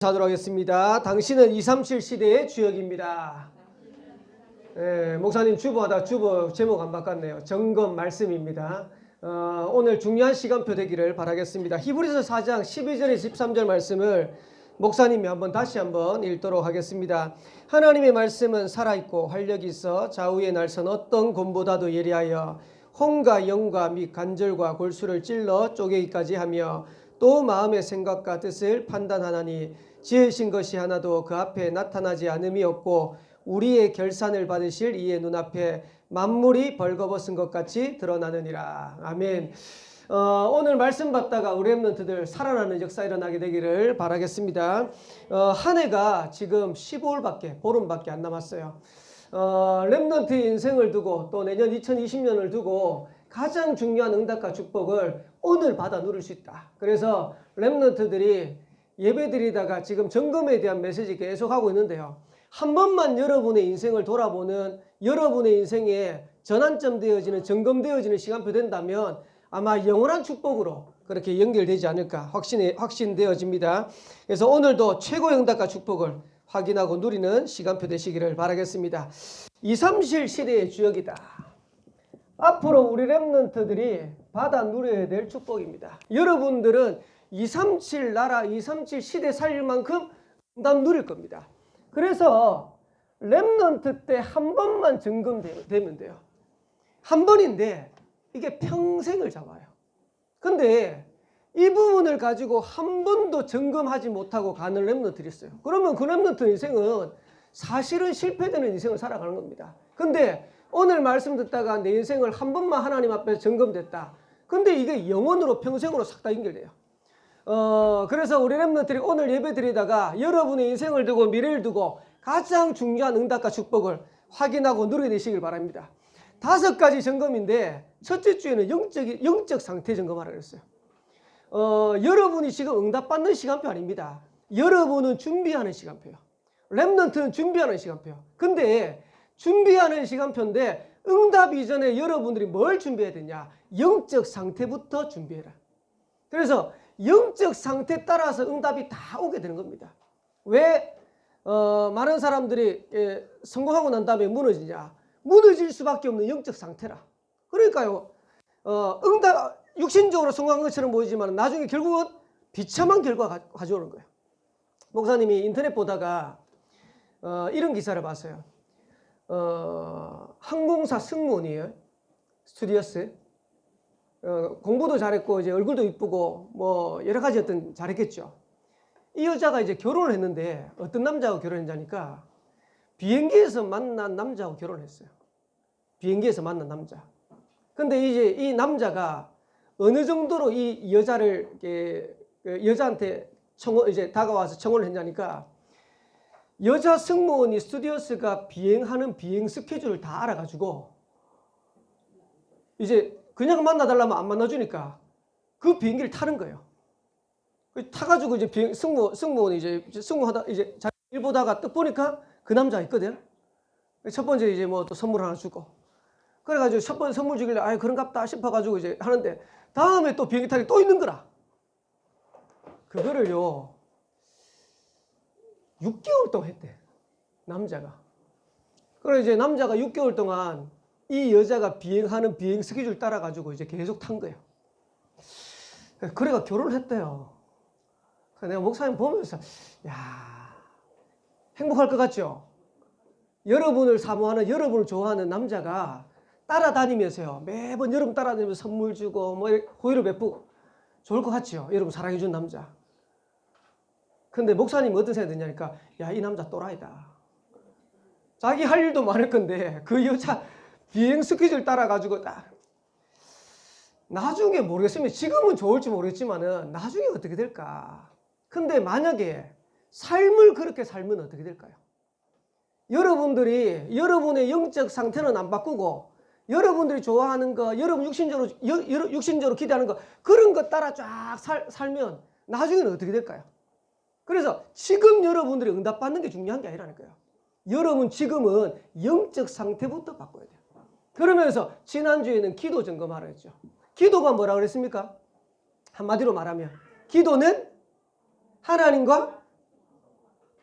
하도록 하겠습니다. 당신은 237 시대의 주역입니다. 목사님 주보하다 주보 제목 안 바꿨네요. 점검 말씀입니다. 오늘 중요한 시간표 되기를 바라겠습니다. 히브리서 4장 12절에 13절 말씀을 목사님이 다시 한번 읽도록 하겠습니다. 하나님의 말씀은 살아있고 활력이 있어 좌우의 날선 어떤 곰보다도 예리하여 혼과 영과 및 관절과 골수를 찔러 쪼개기까지 하며 또 마음의 생각과 뜻을 판단하나니 지으신 것이 하나도 그 앞에 나타나지 않음이 없고 우리의 결산을 받으실 이의 눈앞에 만물이 벌거벗은 것 같이 드러나느니라. 아멘. 오늘 말씀 받다가 우리 렘넌트들 살아나는 역사 일어나게 되기를 바라겠습니다. 한 해가 지금 15일밖에 보름밖에 안 남았어요. 렘넌트 인생을 두고 또 내년 2020년을 두고 가장 중요한 응답과 축복을 오늘 받아 누릴 수 있다. 그래서 렘넌트들이 예배드리다가 지금 점검에 대한 메시지 계속 하고 있는데요. 한 번만 여러분의 인생을 돌아보는 여러분의 인생에 전환점 되어지는 점검되어지는 시간표 된다면 아마 영원한 축복으로 그렇게 연결되지 않을까 확신되어집니다. 그래서 오늘도 최고의 응답과 축복을 확인하고 누리는 시간표 되시기를 바라겠습니다. 237 시대의 주역이다. 앞으로 우리 렘넌트들이 받아 누려야 될 축복입니다. 여러분들은 237 나라, 237 시대 살릴 만큼 응답 누릴 겁니다. 그래서 렘넌트 때 한 번만 점검되면 돼요. 한 번인데 이게 평생을 잡아요. 근데 이 부분을 가지고 한 번도 점검하지 못하고 가는 렘넌트들이 있어요. 그러면 그 렘넌트 인생은 사실은 실패되는 인생을 살아가는 겁니다. 근데 오늘 말씀 듣다가 내 인생을 한 번만 하나님 앞에서 점검됐다. 근데 이게 영원으로 평생으로 싹 다 연결돼요. 그래서 우리 렘넌트들이 오늘 예배 드리다가 여러분의 인생을 두고 미래를 두고 가장 중요한 응답과 축복을 확인하고 누리게 되시길 바랍니다. 5가지 점검인데 첫째 주에는 영적 상태 점검하라고 했어요. 여러분이 지금 응답받는 시간표 아닙니다. 여러분은 준비하는 시간표예요. 렘넌트는 준비하는 시간표예요. 근데 준비하는 시간표인데 응답 이전에 여러분들이 뭘 준비해야 되냐? 영적 상태부터 준비해라. 그래서 영적 상태 따라서 응답이 다 오게 되는 겁니다. 왜 많은 사람들이 성공하고 난 다음에 무너지냐? 무너질 수밖에 없는 영적 상태라. 그러니까요. 응답 육신적으로 성공한 것처럼 보이지만 나중에 결국은 비참한 결과가 가져오는 거예요. 목사님이 인터넷 보다가 이런 기사를 봤어요. 항공사 승무원이에요. 스튜디오스. 공부도 잘했고 이제 얼굴도 이쁘고 뭐 여러 가지 잘했겠죠. 이 여자가 이제 결혼을 했는데 어떤 남자하고 결혼했냐니까 비행기에서 만난 남자하고 결혼했어요. 비행기에서 만난 남자. 근데 이제 이 남자가 어느 정도로 이 여자를 여자한테 이제 다가와서 청혼을 했냐니까 여자 승무원이 스튜디오스가 비행하는 비행 스케줄을 다 알아가지고 이제 그냥 만나달라면 안 만나주니까 그 비행기를 타는 거예요. 타가지고 이제 승무원이 이제 승무하다 이제 잘 일 보다가 딱 보니까 그 남자 있거든. 첫 번째 이제 뭐 또 선물 하나 주고. 그래가지고 첫 번째 선물 주길래 아이 그런갑다 싶어가지고 이제 하는데 다음에 또 비행기 타기 또 있는 거라. 그거를요 6개월 동안 했대. 남자가. 그래 이제 남자가 6개월 동안 이 여자가 비행하는 비행 스케줄 따라가지고 이제 계속 탄 거예요. 그래가 결혼을 했대요. 내가 목사님 보면서, 야, 행복할 것 같죠? 여러분을 사모하는, 여러분을 좋아하는 남자가 따라다니면서요. 매번 여러분 따라다니면서 선물 주고, 뭐, 호의를 베푸고, 좋을 것 같죠? 여러분 사랑해준 남자. 근데 목사님 어떤 생각이 드냐니까, 야, 이 남자 또라이다. 자기 할 일도 많을 건데, 그 여자, 비행 스케줄 따라가지고 딱 나중에 모르겠으면 지금은 좋을지 모르겠지만은 나중에 어떻게 될까? 근데 만약에 삶을 그렇게 살면 어떻게 될까요? 여러분들이 여러분의 영적 상태는 안 바꾸고 여러분들이 좋아하는 거, 여러분 육신적으로 기대하는 거 그런 거 따라 쫙 살면 나중에는 어떻게 될까요? 그래서 지금 여러분들이 응답받는 게 중요한 게 아니라니까요. 여러분 지금은 영적 상태부터 바꿔야 돼요. 그러면서 지난주에는 기도 점검하라 했죠. 기도가 뭐라 그랬습니까? 한마디로 말하면 기도는 하나님과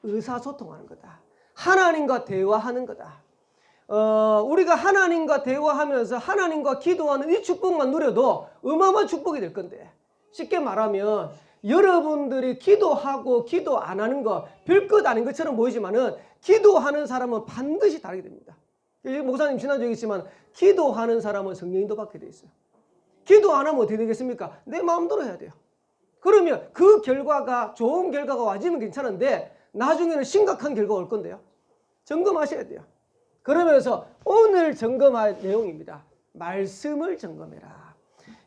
의사소통하는 거다. 하나님과 대화하는 거다. 우리가 하나님과 대화하면서 하나님과 기도하는 이 축복만 누려도 어마어마한 축복이 될 건데, 쉽게 말하면 여러분들이 기도하고 기도 안 하는 거 별것 아닌 것처럼 보이지만은 기도하는 사람은 반드시 다르게 됩니다. 목사님 지난주에 얘기했지만 기도하는 사람은 성령인도 받게 돼 있어요. 기도 안 하면 어떻게 되겠습니까? 내 마음대로 해야 돼요. 그러면 그 결과가 좋은 결과가 와지면 괜찮은데 나중에는 심각한 결과가 올 건데요. 점검하셔야 돼요. 그러면서 오늘 점검할 내용입니다. 말씀을 점검해라.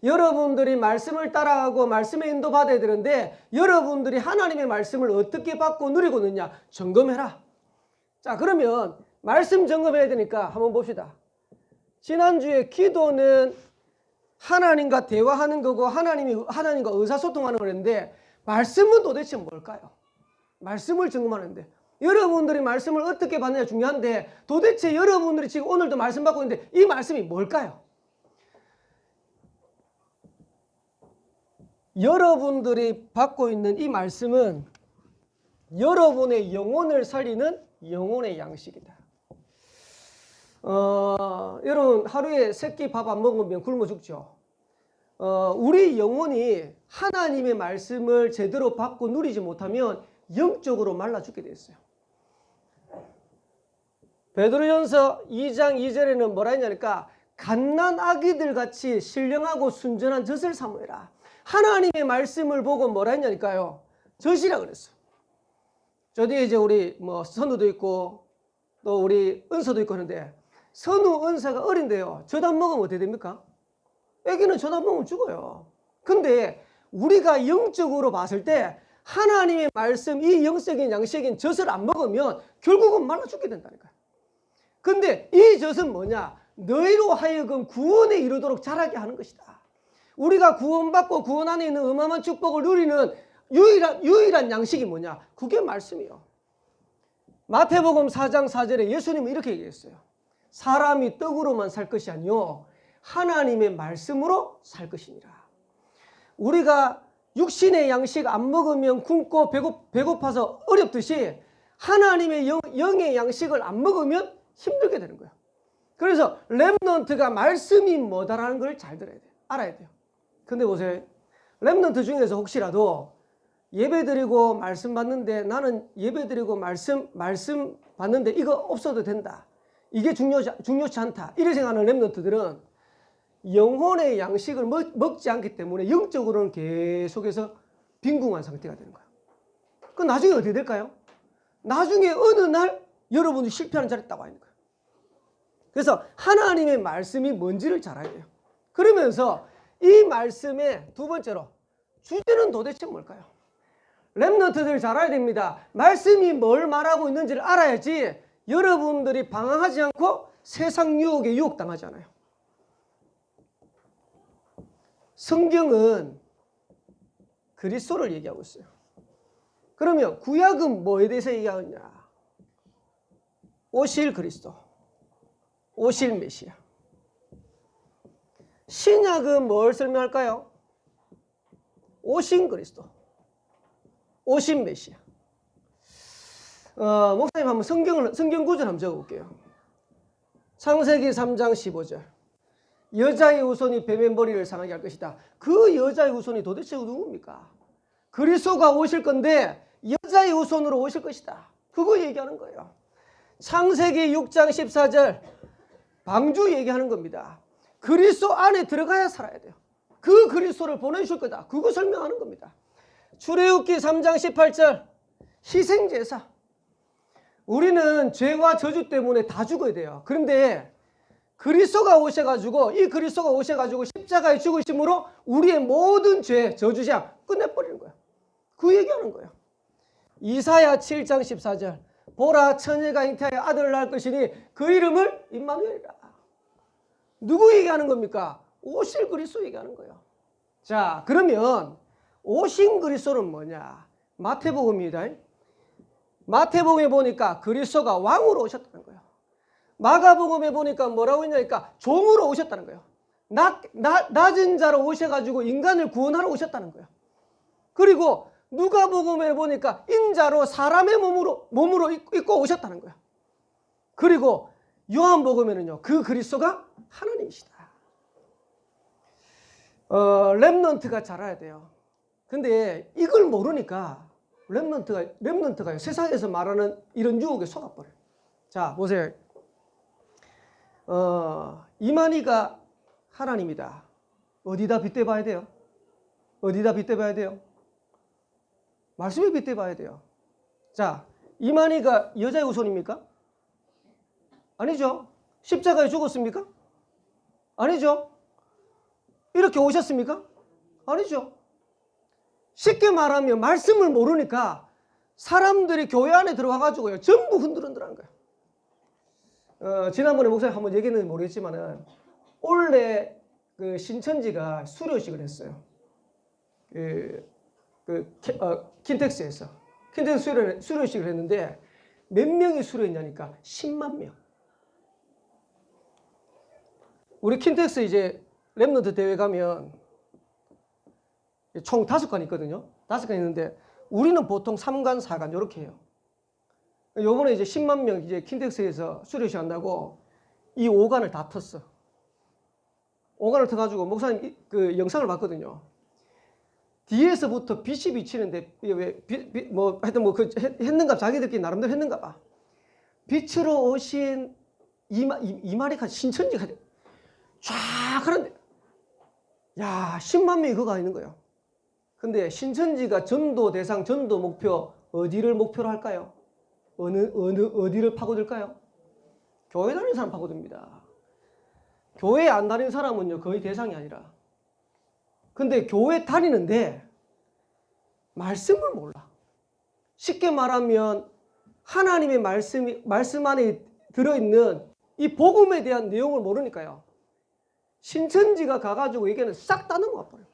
여러분들이 말씀을 따라가고 말씀에 인도받아야 되는데 여러분들이 하나님의 말씀을 어떻게 받고 누리고 있느냐 점검해라. 자, 그러면 말씀 점검해야 되니까 한번 봅시다. 지난주에 기도는 하나님과 대화하는 거고 하나님과 의사소통하는 거였는데 말씀은 도대체 뭘까요? 말씀을 점검하는데 여러분들이 말씀을 어떻게 받느냐 중요한데 도대체 여러분들이 지금 오늘도 말씀 받고 있는데 이 말씀이 뭘까요? 여러분들이 받고 있는 이 말씀은 여러분의 영혼을 살리는 영혼의 양식이다. 여러분 하루에 3끼 밥 안 먹으면 굶어 죽죠. 우리 영혼이 하나님의 말씀을 제대로 받고 누리지 못하면 영적으로 말라 죽게 돼 있어요. 베드로전서 2장 2절에는 뭐라 했냐니까 갓난 아기들 같이 신령하고 순전한 젖을 사모해라. 하나님의 말씀을 보고 뭐라 했냐니까요. 젖이라 그랬어. 저 뒤에 이제 우리 선우도 있고 또 우리 은서도 있고 하는데 선우 은서가 어린데요. 젖 안 먹으면 어떻게 됩니까? 애기는 젖 안 먹으면 죽어요. 근데 우리가 영적으로 봤을 때 하나님의 말씀, 이 영적인 양식인 젖을 안 먹으면 결국은 말라 죽게 된다니까요. 근데 이 젖은 뭐냐? 너희로 하여금 구원에 이르도록 자라게 하는 것이다. 우리가 구원받고 구원 안에 있는 어마어마한 축복을 누리는 유일한 양식이 뭐냐? 그게 말씀이요. 마태복음 4장 4절에 예수님은 이렇게 얘기했어요. 사람이 떡으로만 살 것이 아니요 하나님의 말씀으로 살 것이니라. 우리가 육신의 양식 안 먹으면 굶고 배고파서 어렵듯이 하나님의 영의 양식을 안 먹으면 힘들게 되는 거예요. 그래서 렘넌트가 말씀이 뭐다라는 걸 잘 들어야 돼요. 알아야 돼요. 근데 보세요. 렘넌트 중에서 혹시라도 예배드리고 말씀 받는데 나는 예배드리고 말씀 받는데 이거 없어도 된다. 이게 중요치 않다. 이렇게 생각하는 렘넌트들은 영혼의 양식을 먹지 않기 때문에 영적으로는 계속해서 빈궁한 상태가 되는 거예요. 그럼 나중에 어떻게 될까요? 나중에 어느 날 여러분이 실패하는 자리에 딱 와 있는 거예요. 그래서 하나님의 말씀이 뭔지를 잘 알아야 돼요. 그러면서 이 말씀의 두 번째로 주제는 도대체 뭘까요? 렘넌트들 잘 알아야 됩니다. 말씀이 뭘 말하고 있는지를 알아야지 여러분들이 방황하지 않고 세상 유혹에 유혹당하지 않아요. 성경은 그리스도를 얘기하고 있어요. 그러면 구약은 뭐에 대해서 얘기하느냐? 오실 그리스도, 오실 메시아. 신약은 뭘 설명할까요? 오신 그리스도, 오신 메시아. 목사님 한번 성경 구절 한번 적어볼게요. 창세기 3장 15절. 여자의 후손이 뱀의 머리를 상하게 할 것이다. 그 여자의 후손이 도대체 누굽니까? 그리스도가 오실 건데 여자의 후손으로 오실 것이다. 그거 얘기하는 거예요. 창세기 6장 14절. 방주 얘기하는 겁니다. 그리스도 안에 들어가야 살아야 돼요. 그 그리스도를 보내줄 거다. 그거 설명하는 겁니다. 출애굽기 3장 18절. 희생제사. 우리는 죄와 저주 때문에 다 죽어야 돼요. 그런데 그리스도가 오셔가지고 이 그리스도가 오셔가지고 십자가에 죽으심으로 우리의 모든 죄, 저주장 끝내버리는 거예요. 그 얘기하는 거예요. 이사야 7장 14절. 보라 처녀가 잉태하여 아들을 낳을 것이니 그 이름을 임마누엘이라. 누구 얘기하는 겁니까? 오실 그리스도 얘기하는 거예요. 자, 그러면 오신 그리스도는 뭐냐? 마태복음입니다. 마태복음에 보니까 그리스도가 왕으로 오셨다는 거예요. 마가복음에 보니까 뭐라고 했냐니까 종으로 오셨다는 거예요. 낮은 자로 오셔가지고 인간을 구원하러 오셨다는 거예요. 그리고 누가복음에 보니까 인자로 사람의 몸으로 입고 오셨다는 거야. 그리고 요한복음에는요, 그 그리스도가 하나님이시다. 렘넌트가 자라야 돼요. 근데 이걸 모르니까 렘넌트가 세상에서 말하는 이런 유혹에 속아버려요. 자, 보세요. 이만희가 하나님이다. 어디다 빗대봐야 돼요? 어디다 빗대봐야 돼요? 말씀에 빗대봐야 돼요. 자, 이만희가 여자의 후손입니까? 아니죠. 십자가에 죽었습니까? 아니죠. 이렇게 오셨습니까? 아니죠. 쉽게 말하면 말씀을 모르니까 사람들이 교회 안에 들어와가지고요, 전부 흔들흔들한 거예요. 지난번에 목사님 한번 얘기했는지 모르겠지만은 올해 그 신천지가 수료식을 했어요. 킨텍스에서. 킨텍스 수료식을 했는데 몇 명이 수료했냐니까 10만 명. 우리 킨텍스 이제 렘넌트 대회 가면 총 5관 있거든요. 5관 있는데 우리는 보통 3관, 4관 이렇게 해요. 요번에 이제 10만 명 이제 킨텍스에서 수료식 한다고 이 5관을 다 텄어. 5관을 터가지고 목사님 그 영상을 봤거든요. 뒤에서부터 빛이 비치는데 뭐 하여튼 뭐 그 했는가, 자기들끼리 나름대로 했는가 봐. 빛으로 오신 이마리카 신천지가 쫙 하는데, 야, 10만 명이 그거 있는 거예요. 근데 신천지가 전도 대상, 전도 목표 어디를 목표로 할까요? 어디를 파고들까요? 교회 다니는 사람 파고듭니다. 교회 안 다니는 사람은요, 거의 대상이 아니라. 근데 교회 다니는데 말씀을 몰라. 쉽게 말하면 하나님의 말씀 안에 들어있는 이 복음에 대한 내용을 모르니까요, 신천지가 가가지고 얘기는 싹 다 넘어가 버려요.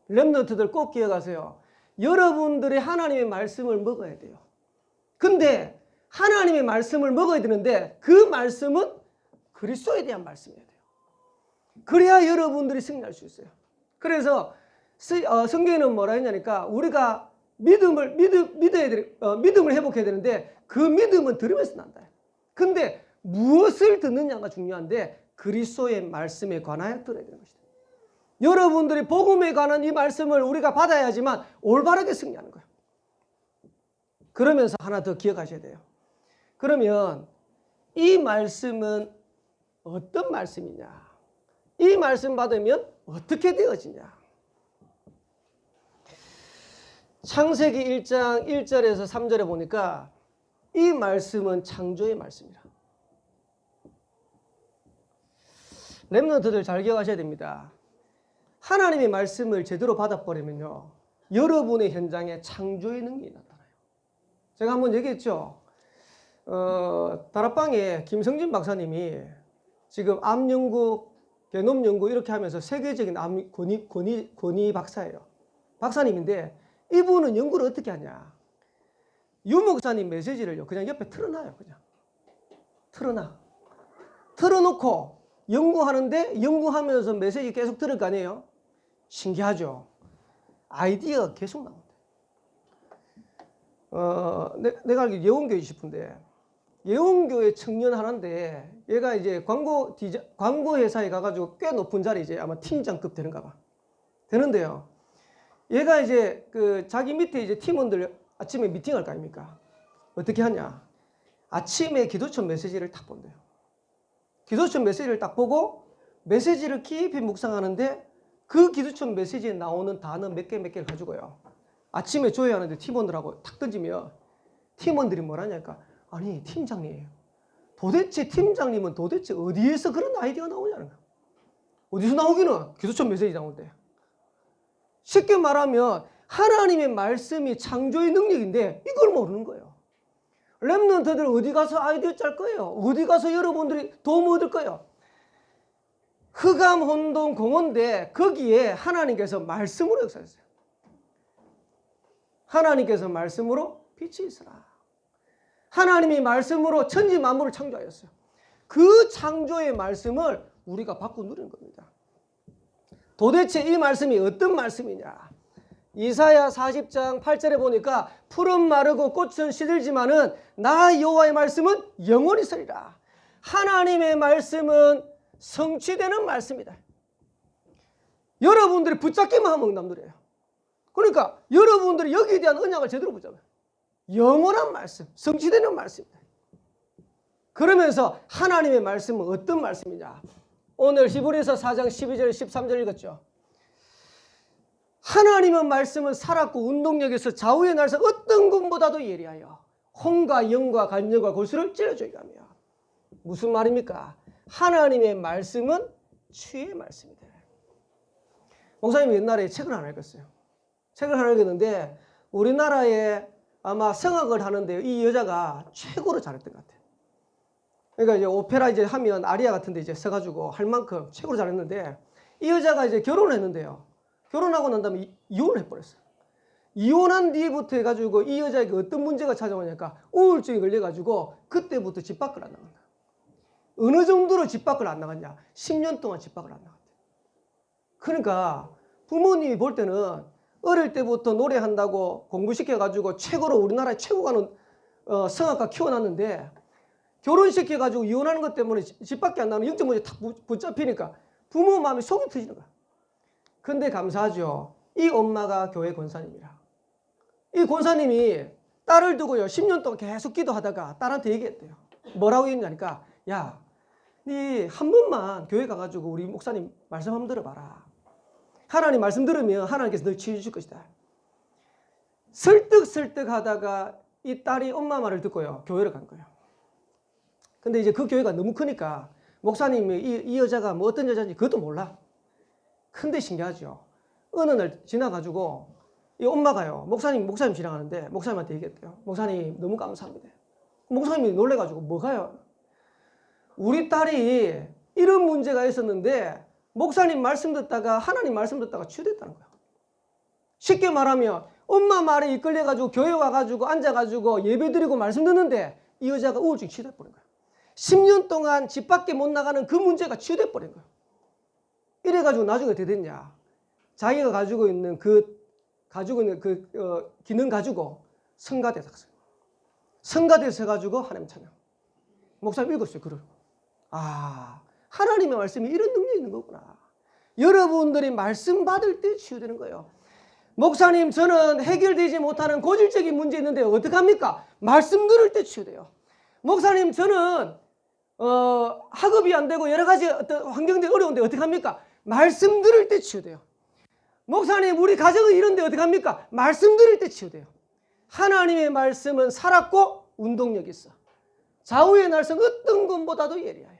렘넌트들 꼭 기억하세요. 여러분들이 하나님의 말씀을 먹어야 돼요. 근데 하나님의 말씀을 먹어야 되는데 그 말씀은 그리스도에 대한 말씀이어야 돼요. 그래야 여러분들이 승리할 수 있어요. 그래서 성경에는 뭐라 했냐니까 우리가 믿음을 회복해야 되는데 그 믿음은 들으면서 난다. 근데 무엇을 듣느냐가 중요한데 그리스도의 말씀에 관하여 들어야 되는 것이다. 여러분들이 복음에 관한 이 말씀을 우리가 받아야지만 올바르게 승리하는 거예요. 그러면서 하나 더 기억하셔야 돼요. 그러면 이 말씀은 어떤 말씀이냐? 이 말씀 받으면 어떻게 되어지냐? 창세기 1장 1절에서 3절에 보니까 이 말씀은 창조의 말씀이라. 렘넌트들 잘 기억하셔야 됩니다. 하나님의 말씀을 제대로 받아버리면요, 여러분의 현장에 창조의 능력이 나타나요. 제가 한번 얘기했죠. 다락방에 김성진 박사님이 지금 암 연구, 게놈 연구 이렇게 하면서 세계적인 암 권위 박사예요. 박사님인데 이분은 연구를 어떻게 하냐? 유 목사님 메시지를요, 그냥 옆에 틀어놔요. 그냥 틀어놓고 연구하는데 연구하면서 메시지 계속 들을 거 아니에요? 신기하죠? 아이디어가 계속 나온대. 내가 알기로 예원교회 싶은데, 예원교회 청년 하나인데 얘가 이제 광고 회사에 가가지고 꽤 높은 자리, 이제 아마 팀장급 되는가 봐. 되는데요, 얘가 이제 그 자기 밑에 이제 팀원들 아침에 미팅할 거 아닙니까? 어떻게 하냐? 아침에 기도처 메시지를 딱 본대요. 기도처 메시지를 딱 보고 메시지를 깊이 묵상하는데 그 기도처 메시지에 나오는 단어 몇 개를 가지고요, 아침에 조회하는데 팀원들하고 탁 던지면 팀원들이 뭐라냐니까, 아니 팀장님, 팀장님은 도대체 어디에서 그런 아이디어가 나오냐는 거야. 어디서 나오기는? 기도처 메시지 나오는데. 쉽게 말하면 하나님의 말씀이 창조의 능력인데 이걸 모르는 거예요. 렘넌트들 어디 가서 아이디어 짤 거예요? 어디 가서 여러분들이 도움 얻을 거예요? 흑암 혼돈 공허인데 거기에 하나님께서 말씀으로 역사했어요. 하나님께서 말씀으로 빛이 있으라. 하나님이 말씀으로 천지 만물을 창조하였어요. 그 창조의 말씀을 우리가 받고 누리는 겁니다. 도대체 이 말씀이 어떤 말씀이냐? 이사야 40장 8절에 보니까 풀은 마르고 꽃은 시들지만은 나 여호와의 말씀은 영원히 서리라. 하나님의 말씀은 성취되는 말씀이다. 여러분들이 붙잡기만 하면 남들이에요. 그러니까 여러분들이 여기에 대한 언약을 제대로 붙잡아요. 영원한 말씀, 성취되는 말씀이다. 그러면서 하나님의 말씀은 어떤 말씀이냐? 오늘 히브리서 4장 12절 13절 읽었죠. 하나님의 말씀은 살았고 운동력에서 좌우의 날선 어떤 것보다도 예리하여 혼과 영과 간영과 골수를 찔러주게 하며. 무슨 말입니까? 하나님의 말씀은 치유의 말씀이다. 목사님이 옛날에 책을 하나 읽었어요. 책을 하나 읽었는데 우리나라에 아마 성악을 하는데 이 여자가 최고로 잘했던 것 같아요. 그러니까 이제 오페라 이제 하면 아리아 같은 데 이제 써가지고 할 만큼 최고로 잘했는데 이 여자가 이제 결혼을 했는데요. 결혼하고 난 다음에 이혼을 해버렸어요. 이혼한 뒤부터 해가지고 이 여자에게 어떤 문제가 찾아오냐니까 우울증이 걸려가지고 그때부터 집 밖을 안 나간다. 어느 정도로 집 밖을 안 나갔냐? 10년 동안 집 밖을 안 나갔대. 그러니까 부모님이 볼 때는 어릴 때부터 노래한다고 공부시켜가지고 최고로 우리나라에 최고 가는 성악가 키워놨는데 결혼시켜가지고 이혼하는 것 때문에 집 밖에 안 나가는 영적 문제 탁 붙잡히니까 부모 마음이 속이 터지는 거야. 근데 감사하죠. 이 엄마가 교회 권사님이라. 이 권사님이 딸을 두고요 10년 동안 계속 기도하다가 딸한테 얘기했대요. 뭐라고 했냐니까 야, 네 한 번만 교회 가가지고 우리 목사님 말씀 한번 들어봐라. 하나님 말씀 들으면 하나님께서 널 치유해 줄 것이다. 설득 하다가 이 딸이 엄마 말을 듣고요 교회를 간 거예요. 근데 이제 그 교회가 너무 크니까 목사님이 이 여자가 뭐 어떤 여자인지 그것도 몰라. 근데 신기하죠. 어느 날 지나가지고 이 엄마가요 목사님 지나가는데 목사님한테 얘기했대요. 목사님 너무 감사합니다. 목사님이 놀래가지고 뭐가요? 우리 딸이 이런 문제가 있었는데 목사님 말씀 듣다가 하나님 말씀 듣다가 치유됐다는 거야. 쉽게 말하면 엄마 말에 이끌려가지고 교회 와가지고 앉아가지고 예배드리고 말씀 듣는데 이 여자가 우울증 치유돼버린 거야. 10년 동안 집 밖에 못 나가는 그 문제가 치유돼버린 거야. 이래가지고 나중에 어떻게 됐냐. 자기가 가지고 있는 그 기능 가지고 성가대 샀어요. 성가대 서가지고 하나님 찬양. 목사님 읽었어요. 글을. 아, 하나님의 말씀이 이런 능력이 있는 거구나. 여러분들이 말씀 받을 때 치유되는 거예요. 목사님 저는 해결되지 못하는 고질적인 문제 있는데 어떡합니까? 말씀 들을 때 치유돼요. 목사님 저는 학업이 안 되고 여러 가지 어떤 환경들이 어려운데 어떡합니까? 말씀 들을 때 치유돼요. 목사님 우리 가정은 이런데 어떡합니까? 말씀 들을 때 치유돼요. 하나님의 말씀은 살았고 운동력이 있어. 좌우의 날선 어떤 것보다도 예리하여.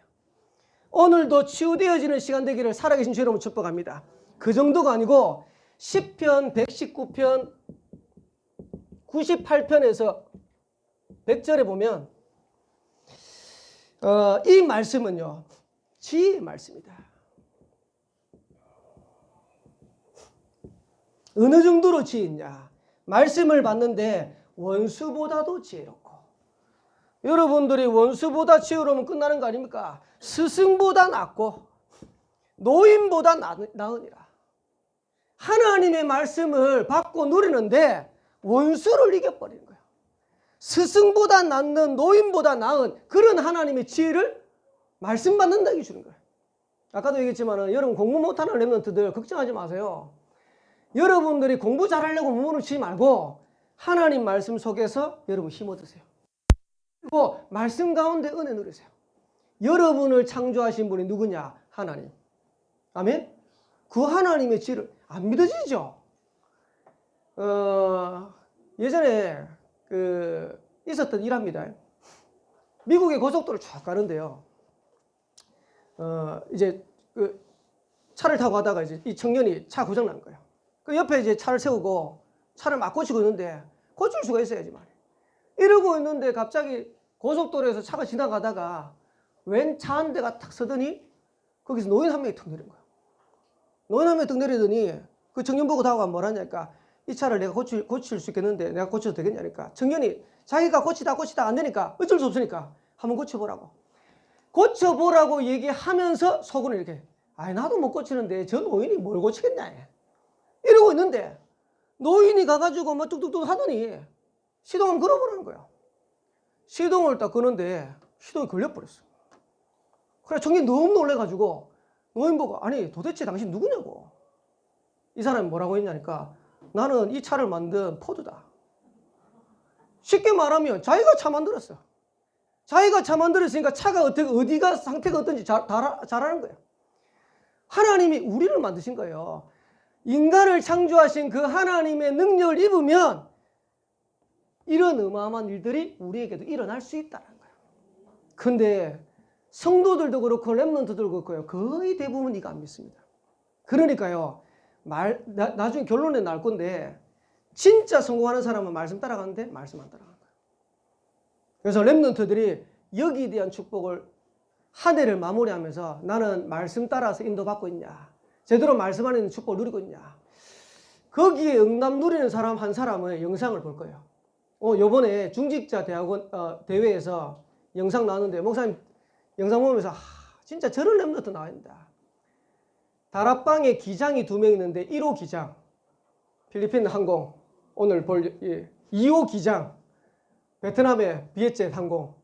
오늘도 치유되어지는 시간 되기를 살아계신 주 여러분 축복합니다. 그 정도가 아니고 10편, 119편, 98편에서 100절에 보면 이 말씀은요 지혜의 말씀이다. 어느 정도로 지혜냐? 말씀을 받는데 원수보다도 지혜롭고. 여러분들이 원수보다 지혜로우면 끝나는 거 아닙니까? 스승보다 낫고 노인보다 나으니라. 하나님의 말씀을 받고 누리는데 원수를 이겨버리는 거예요. 스승보다 낫는 노인보다 나은 그런 하나님의 지혜를 말씀 받는다고 주는 거예요. 아까도 얘기했지만 여러분 공부 못하는 랩런트들 걱정하지 마세요. 여러분들이 공부 잘하려고 몸을 치지 말고 하나님 말씀 속에서 여러분 힘 얻으세요. 그리고 말씀 가운데 은혜 누리세요. 여러분을 창조하신 분이 누구냐? 하나님. 아멘? 그 하나님의 지혜를 안 믿어지죠? 예전에 있었던 일합니다. 미국의 고속도로를 쭉 가는데요. 이제 차를 타고 가다가 이제 이 청년이 차 고장 난 거예요. 그 옆에 이제 차를 세우고 차를 막 고치고 있는데 고칠 수가 있어야지 말이에요. 이러고 있는데 갑자기 고속도로에서 차가 지나가다가 웬 차 한 대가 탁 서더니 거기서 노인 한 명이 툭 내린 거예요. 노인 한 명이 툭 내리더니 그 청년 보고 다가가 뭐라 하냐니까 이 차를 내가 고칠 수 있겠는데 내가 고쳐도 되겠냐니까 청년이 자기가 고치다 안 되니까 어쩔 수 없으니까 한번 고쳐보라고 얘기하면서 속으로 이렇게 아이 나도 못 고치는데 저 노인이 뭘 고치겠냐 이러고 있는데 노인이 가가지고 막 뚝뚝뚝 하더니 시동을 걸어버리는 거야. 시동을 딱 거는데 시동이 걸려버렸어. 그래 청년이 너무 놀래가지고 노인 보고 아니 도대체 당신 누구냐고. 이 사람이 뭐라고 했냐니까 나는 이 차를 만든 포드다. 쉽게 말하면 자기가 차 만들었어. 자기가 차 만들었으니까 차가 어디가 상태가 어떤지 잘 아는 거예요. 하나님이 우리를 만드신 거예요. 인간을 창조하신 그 하나님의 능력을 입으면 이런 어마어마한 일들이 우리에게도 일어날 수 있다는 거예요. 근데 성도들도 그렇고 렘넌트들도 그렇고요. 거의 대부분 이거 안 믿습니다. 그러니까요. 나중에 결론에 날 건데 진짜 성공하는 사람은 말씀 따라가는데 말씀 안 따라가는 거예요. 그래서 렘넌트들이 여기에 대한 축복을 한 해를 마무리하면서 나는 말씀 따라서 인도받고 있냐, 제대로 말씀 안에 있는 축복을 누리고 있냐, 거기에 응답 누리는 사람 한 사람의 영상을 볼 거예요. 요번에 중직자 대학원 대회에서 영상 나왔는데 목사님 영상 보면서 진짜 저런 렘넌트 나와 있다. 다락방에 기장이 2명 있는데 1호 기장 필리핀 항공, 오늘 볼 2호 기장 베트남의 비엣젯 항공.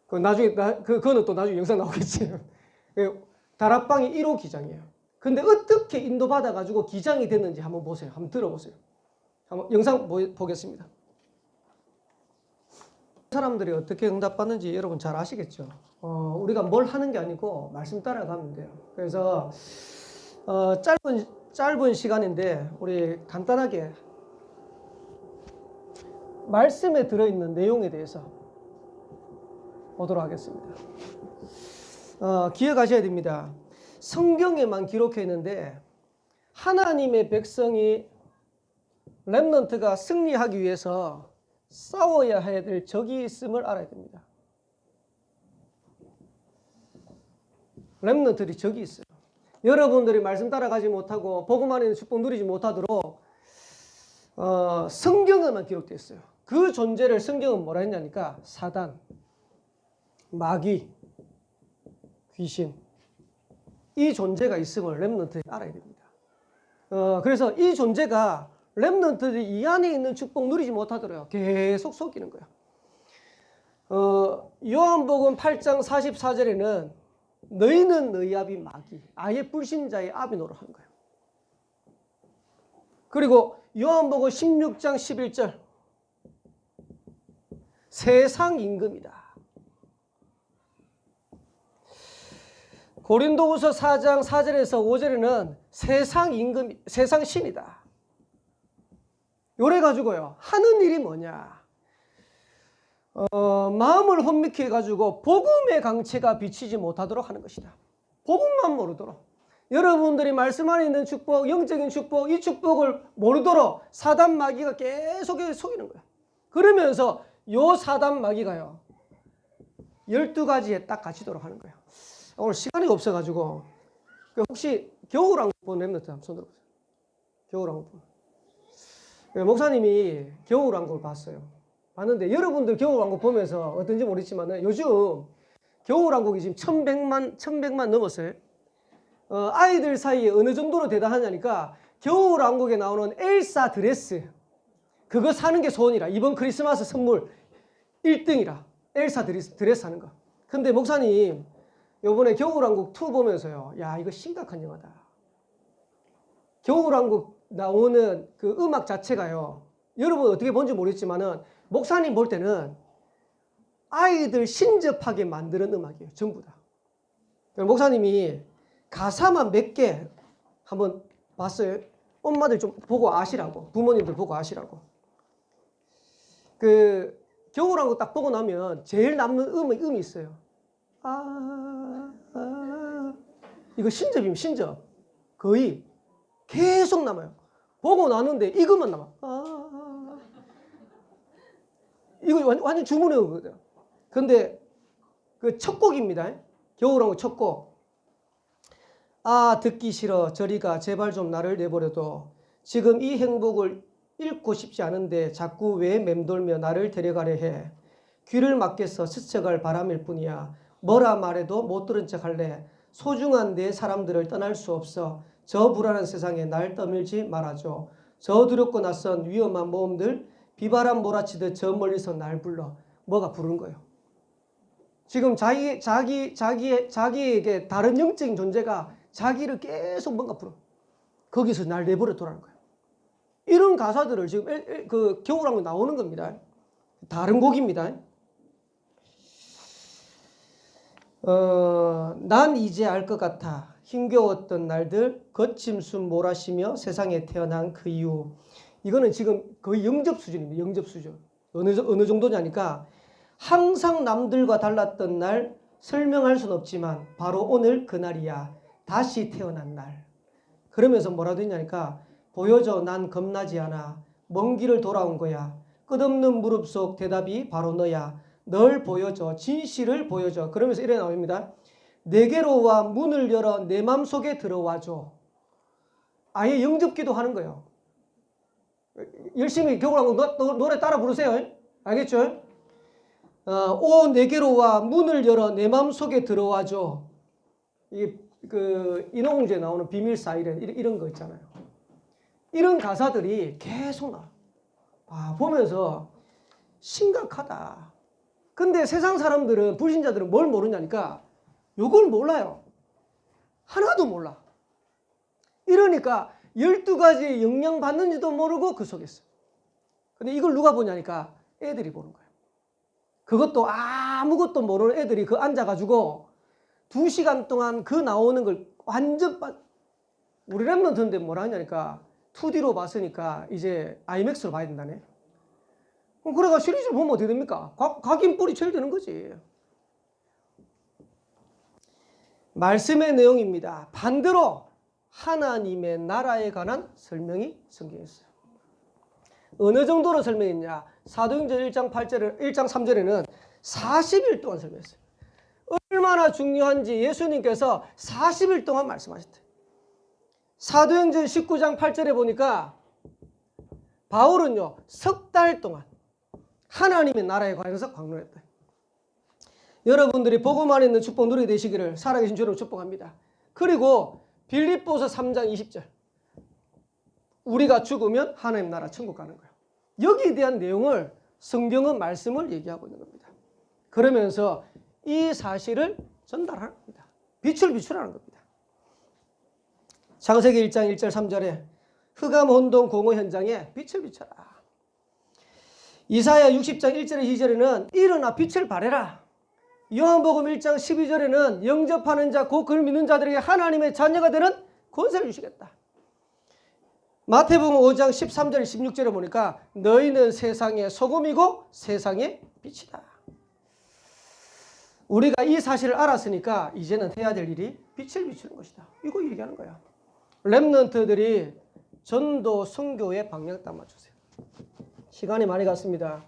그거는 또 나중에 영상 나오겠지. 다락방이 1호 기장이에요. 근데 어떻게 인도받아가지고 기장이 됐는지 한번 보세요. 한번 들어보세요. 한번 영상 보겠습니다. 사람들이 어떻게 응답받는지 여러분 잘 아시겠죠? 우리가 뭘 하는 게 아니고 말씀 따라가면 돼요. 그래서 짧은 시간인데 우리 간단하게 말씀에 들어있는 내용에 대해서 보도록 하겠습니다. 기억하셔야 됩니다. 성경에만 기록해 있는데 하나님의 백성이 렘넌트가 승리하기 위해서 싸워야 해야 될 적이 있음을 알아야 됩니다. 렘넌트들이 적이 있어요. 여러분들이 말씀 따라가지 못하고 복음 안에 있는 축복 누리지 못하도록 성경에만 기록되어 있어요. 그 존재를 성경은 뭐라 했냐니까 사단, 마귀, 귀신, 이 존재가 있음을 렘넌트들이 알아야 됩니다. 그래서 이 존재가 렘넌트들이 이 안에 있는 축복 누리지 못하더라고요. 계속 속이는 거야. 요한복음 8장 44절에는 너희는 너희 아비 마귀, 아예 불신자의 아비 노릇한 거예요. 그리고 요한복음 16장 11절 세상 임금이다. 고린도후서 4장 4절에서 5절에는 세상 임금, 세상 신이다. 요래 가지고요. 하는 일이 뭐냐? 마음을 혼미케 해가지고 복음의 강체가 비치지 못하도록 하는 것이다. 복음만 모르도록. 여러분들이 말씀 안에 있는 축복, 영적인 축복, 이 축복을 모르도록 사단 마귀가 계속 속이는 거야. 그러면서 요 사단 마귀가요. 12가지에 딱 갇히도록 하는 거야. 오늘 시간이 없어가지고 혹시 겨울왕국 본 렘넌트 한번 손 들어보세요. 겨울왕국 본. 목사님이 겨울왕국을 봤어요. 봤는데 여러분들 겨울왕국 보면서 어떤지 모르겠지만 요즘 겨울왕국이 지금 1100만 넘었어요. 아이들 사이에 어느 정도로 대단하냐니까 겨울왕국에 나오는 엘사 드레스 그거 사는 게 소원이라. 이번 크리스마스 선물 1등이라. 엘사 드레스 하는 거. 근데 목사님 요번에 겨울왕국 2 보면서요. 야 이거 심각한 영화다. 겨울왕국 나오는 그 음악 자체가요. 여러분 어떻게 본지 모르겠지만은 목사님 볼 때는 아이들 신접하게 만드는 음악이에요. 전부 다. 목사님이 가사만 몇 개 한번 봤어요. 엄마들 좀 보고 아시라고. 부모님들 보고 아시라고. 그 겨울왕국 딱 보고 나면 제일 남는 음이 있어요. 이거 신접이면 신접. 거의 계속 남아요. 보고 나는데 이것만 남아. 이거 완전 주문해 오거든. 근데 그 첫 곡입니다. 겨울왕국 첫 곡. 듣기 싫어. 저리가 제발 좀 나를 내버려둬. 지금 이 행복을 잃고 싶지 않은데 자꾸 왜 맴돌며 나를 데려가려 해. 귀를 막겠어 스쳐갈 바람일 뿐이야. 뭐라 말해도 못 들은 척 할래. 소중한 내 사람들을 떠날 수 없어. 저 불안한 세상에 날 떠밀지 말아줘. 저 두렵고 낯선 위험한 모험들 비바람 몰아치듯 저 멀리서 날 불러. 뭐가 부르는 거예요? 지금 자기에게 다른 영적인 존재가 자기를 계속 뭔가 부르. 거기서 날 내버려 두라는 거예요. 이런 가사들을 지금 그 겨울왕국 나오는 겁니다. 다른 곡입니다. 난 이제 알 것 같아. 힘겨웠던 날들 거친 숨 몰아쉬며 세상에 태어난 그 이유. 이거는 지금 거의 영접 수준입니다. 영접 수준. 어느 정도냐니까 항상 남들과 달랐던 날 설명할 순 없지만 바로 오늘 그날이야. 다시 태어난 날. 그러면서 뭐라도 했냐니까 보여줘 난 겁나지 않아. 먼 길을 돌아온 거야. 끝없는 무릎 속 대답이 바로 너야. 널 보여줘. 진실을 보여줘. 그러면서 이래 나옵니다. 내게로 와 문을 열어 내 맘속에 들어와줘. 아예 영접기도 하는 거예요. 열심히 겨울왕국 노래 따라 부르세요. 알겠죠? 오 내게로 와 문을 열어 내 맘속에 들어와줘. 이게 인어공주에 나오는 비밀 사이렌 이런 거 있잖아요. 이런 가사들이 계속 나와. 보면서 심각하다. 근데 세상 사람들은 불신자들은 뭘 모르냐니까 요걸 몰라요. 하나도 몰라. 이러니까 12가지 영향 받는지도 모르고 그 속에 있어. 근데 이걸 누가 보냐니까 애들이 보는 거예요. 그것도 아무것도 모르는 애들이 그 앉아가지고 2시간 동안 그 나오는 걸 완전 우리 랩런트인데 뭐라 하냐니까 2D로 봤으니까 이제 IMAX로 봐야 된다네. 그래가 시리즈를 보면 어떻게 됩니까? 각인뿔이 제일 되는 거지. 말씀의 내용입니다. 반대로 하나님의 나라에 관한 설명이 성경에 있어요. 어느 정도로 설명했냐? 사도행전 1장 3절에는 40일 동안 설명했어요. 얼마나 중요한지 예수님께서 40일 동안 말씀하셨대요. 사도행전 19장 8절에 보니까 바울은요, 석 달 동안 하나님의 나라에 관해서 강론했다. 여러분들이 복음 안에 있는 축복 누리게 되시기를 살아계신 주로 축복합니다. 그리고 빌립보서 3장 20절. 우리가 죽으면 하나님 나라 천국 가는 거예요. 여기에 대한 내용을 성경은 말씀을 얘기하고 있는 겁니다. 그러면서 이 사실을 전달하는 겁니다. 빛을 비추라는 겁니다. 창세기 1장 1절 3절에 흑암 혼돈 공허 현장에 빛을 비춰라. 이사야 60장 1절에 2절에는 일어나 빛을 발해라. 요한복음 1장 12절에는 영접하는 자 곧 그를 믿는 자들에게 하나님의 자녀가 되는 권세를 주시겠다. 마태복음 5장 13절 16절에 보니까 너희는 세상의 소금이고 세상의 빛이다. 우리가 이 사실을 알았으니까 이제는 해야 될 일이 빛을 비추는 것이다. 이거 얘기하는 거야. 렘넌트들이 전도 선교의 방향 딱 맞추세요. 시간이 많이 갔습니다.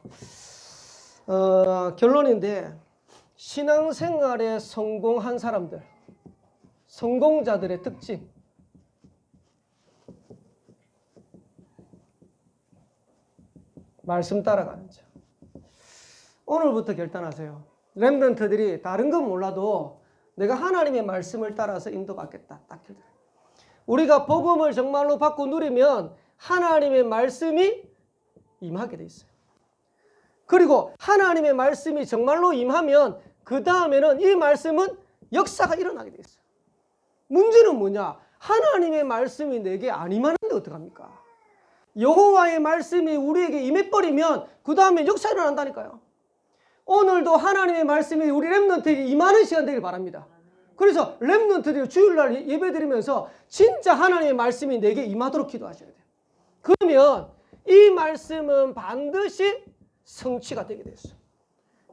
결론인데 신앙생활에 성공한 사람들, 성공자들의 특징. 말씀 따라가는 자. 오늘부터 결단하세요. 렘넌트들이 다른 건 몰라도 내가 하나님의 말씀을 따라서 인도받겠다. 딱 결단. 우리가 복음을 정말로 받고 누리면 하나님의 말씀이 임하게 돼 있어요. 그리고 하나님의 말씀이 정말로 임하면 그 다음에는 이 말씀은 역사가 일어나게 돼 있어요. 문제는 뭐냐? 하나님의 말씀이 내게 안 임하는데 어떡합니까? 여호와의 말씀이 우리에게 임해버리면 그 다음에 역사가 일어난다니까요. 오늘도 하나님의 말씀이 우리 렘넌트에게 임하는 시간 되길 바랍니다. 그래서 렘넌트들이 주일날 예배드리면서 진짜 하나님의 말씀이 내게 임하도록 기도하셔야 돼요. 그러면 이 말씀은 반드시 성취가 되게 됐어요.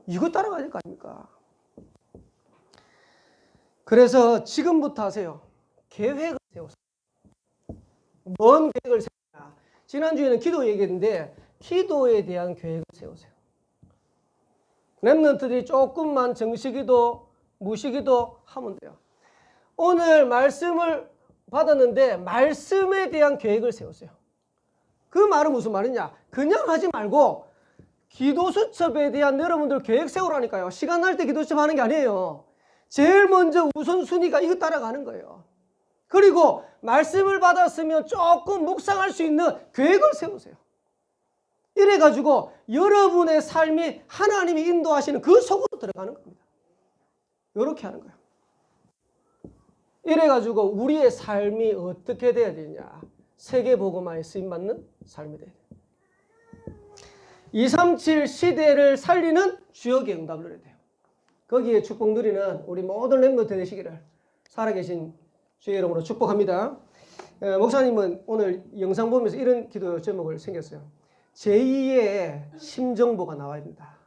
이거 따라가야 될 거 아닙니까? 그래서 지금부터 하세요. 계획을 세우세요. 뭔 계획을 세우냐? 지난주에는 기도 얘기했는데 기도에 대한 계획을 세우세요. 렘넌트들이 조금만 정시기도 무시기도 하면 돼요. 오늘 말씀을 받았는데 말씀에 대한 계획을 세우세요. 그 말은 무슨 말이냐? 그냥 하지 말고 기도 수첩에 대한 여러분들 계획 세우라니까요. 시간 날 때 기도 수첩 하는 게 아니에요. 제일 먼저 우선순위가 이거 따라가는 거예요. 그리고 말씀을 받았으면 조금 묵상할 수 있는 계획을 세우세요. 이래가지고 여러분의 삶이 하나님이 인도하시는 그 속으로 들어가는 겁니다. 이렇게 하는 거예요. 이래가지고 우리의 삶이 어떻게 돼야 되냐. 세계복음화에 쓰임받는 삶이 돼야 돼요. 237 시대를 살리는 주역의 응답을 해야 돼요. 거기에 축복 누리는 우리 모든 렘넌트 되시기를 살아계신 주의 이름으로 축복합니다. 목사님은 오늘 영상 보면서 이런 기도 제목을 생겼어요. 제2의 심정보가 나와야 된다.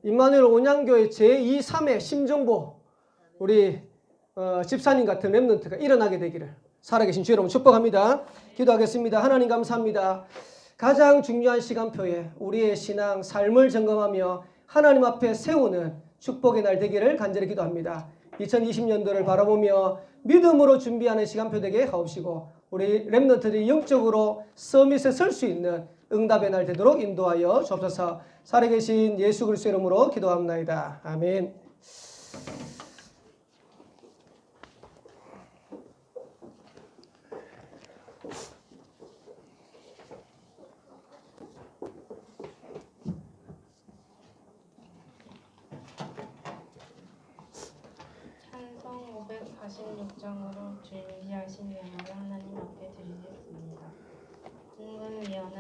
임마누엘 온양교회 제2, 3의 심정보 우리 집사님 같은 렘넌트가 일어나게 되기를 살아계신 주의 이름으로 축복합니다. 기도하겠습니다. 하나님 감사합니다. 가장 중요한 시간표에 우리의 신앙, 삶을 점검하며 하나님 앞에 세우는 축복의 날 되기를 간절히 기도합니다. 2020년도를 바라보며 믿음으로 준비하는 시간표 되게 하옵시고 우리 렘넌트들이 영적으로 서밋에 설 수 있는 응답의 날 되도록 인도하여 주옵소서. 살아계신 예수 그리스도 이름으로 기도합니다. 아멘. 찬송 546장으로 준비하신 예물을 하나님 앞에 드리겠습니다. 은근 위원은